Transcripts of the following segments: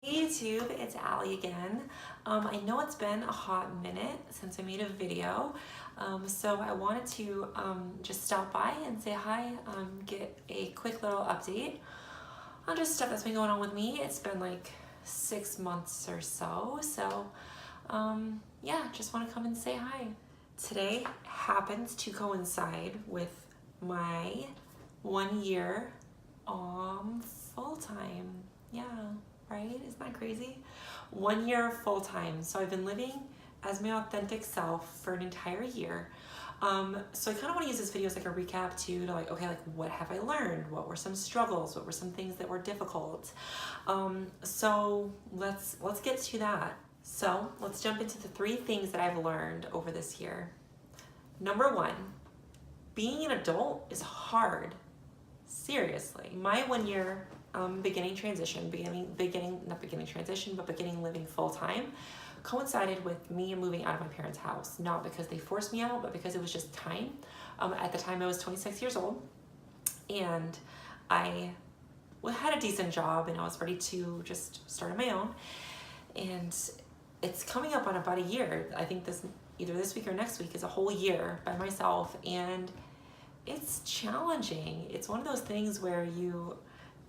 Hey YouTube, it's Allie again. I know it's been a hot minute since I made a video, so I wanted to just stop by and say hi, get a quick little update on just stuff that's been going on with me. It's been like 6 months or so, yeah, just want to come and say hi. Today happens to coincide with my 1 year full-time. Yeah. Right? Isn't that crazy? 1 year full-time. So I've been living as my authentic self for an entire year. So I kind of want to use this video as like a recap too, to like, okay, like what have I learned? What were some struggles? What were some things that were difficult? So let's get to that. So let's jump into the 3 things that I've learned over this year. Number 1, being an adult is hard. Seriously. My 1 year beginning living full-time coincided with me moving out of my parents' house. Not because they forced me out, but because it was just time. At the time I was 26 years old and I had a decent job and I was ready to just start on my own. And it's coming up on about a year. I think either this week or next week is a whole year by myself, and it's challenging. It's one of those things where you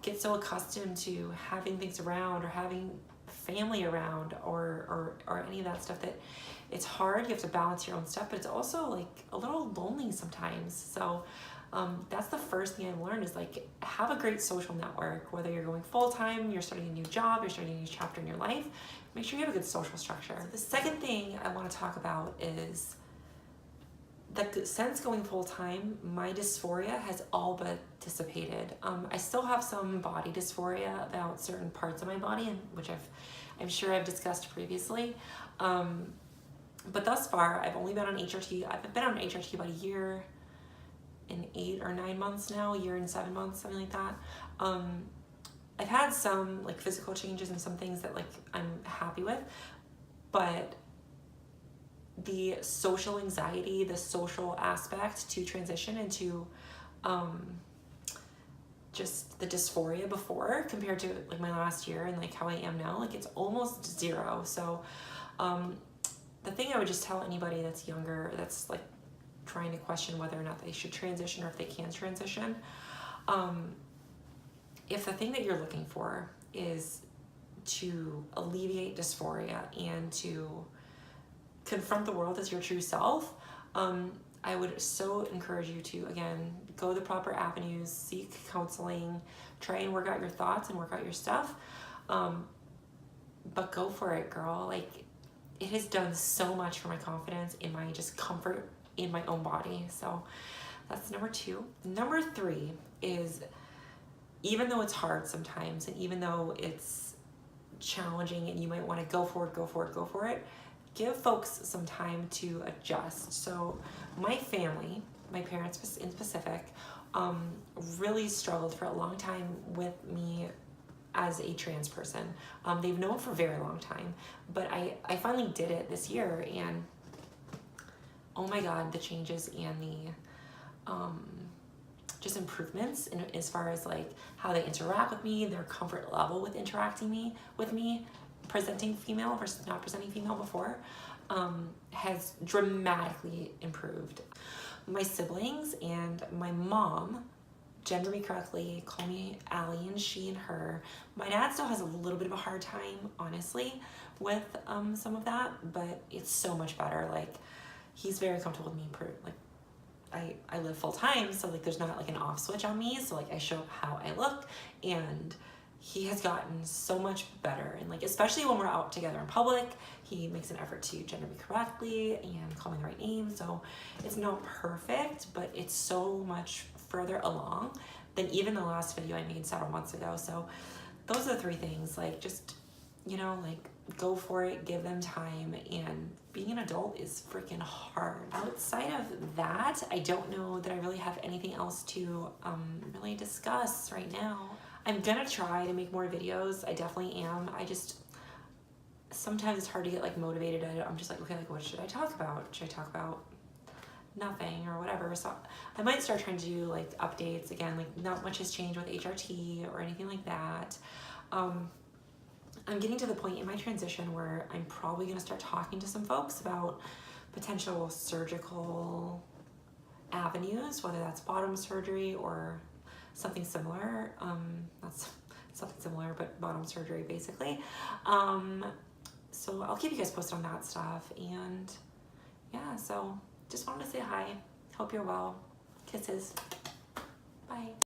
get so accustomed to having things around or having family around or any of that stuff that it's hard. You have to balance your own stuff, but it's also like a little lonely sometimes. So that's the first thing I've learned is like have a great social network. Whether you're going full-time, you're starting a new job, you're starting a new chapter in your life, make sure you have a good social structure. So the second thing I want to talk about is that since going full-time, my dysphoria has all but dissipated. I still have some body dysphoria about certain parts of my body, which I'm sure I've discussed previously. But thus far, I've only been on HRT. I've been on HRT about a year and 8 or 9 months now, a year and 7 months, something like that. I've had some like physical changes and some things that like I'm happy with, but the social anxiety, the social aspect to transition into just the dysphoria before compared to like my last year and like how I am now, like it's almost 0. So the thing I would just tell anybody that's younger, that's like trying to question whether or not they should transition or if they can transition, if the thing that you're looking for is to alleviate dysphoria and to confront the world as your true self, I would so encourage you to, again, go the proper avenues, seek counseling, try and work out your thoughts and work out your stuff. But go for it, girl. Like, it has done so much for my confidence and my just comfort in my own body. So that's number 2. Number 3 is, even though it's hard sometimes, and even though it's challenging and you might want to go for it, give folks some time to adjust. So my family, my parents in specific, really struggled for a long time with me as a trans person. They've known for a very long time, but I finally did it this year, and oh my God, the changes and the just improvements in, as far as like how they interact with me, their comfort level with interacting with me, presenting female versus not presenting female before, has dramatically improved. My siblings and my mom gender me correctly, call me Allie and she and her. My dad still has a little bit of a hard time, honestly, with some of that, but it's so much better. Like, he's very comfortable with me, like, I live full-time, so like there's not like an off switch on me, so like I show how I look, and he has gotten so much better. And like, especially when we're out together in public, he makes an effort to gender me correctly and call me the right name. So it's not perfect, but it's so much further along than even the last video I made several months ago. So those are the 3 things. Like, just, you know, like, go for it, give them time, and being an adult is freaking hard. Outside of that, I don't know that I really have anything else to really discuss right now. I'm gonna try to make more videos. I definitely am. Sometimes it's hard to get like motivated. I'm just like, okay, like what should I talk about? Should I talk about nothing or whatever? So I might start trying to do like updates again. Like, not much has changed with HRT or anything like that. I'm getting to the point in my transition where I'm probably going to start talking to some folks about potential surgical avenues, whether that's bottom surgery or something similar. That's something similar, but bottom surgery basically. So I'll keep you guys posted on that stuff. And yeah, so just wanted to say hi. Hope you're well. Kisses. Bye.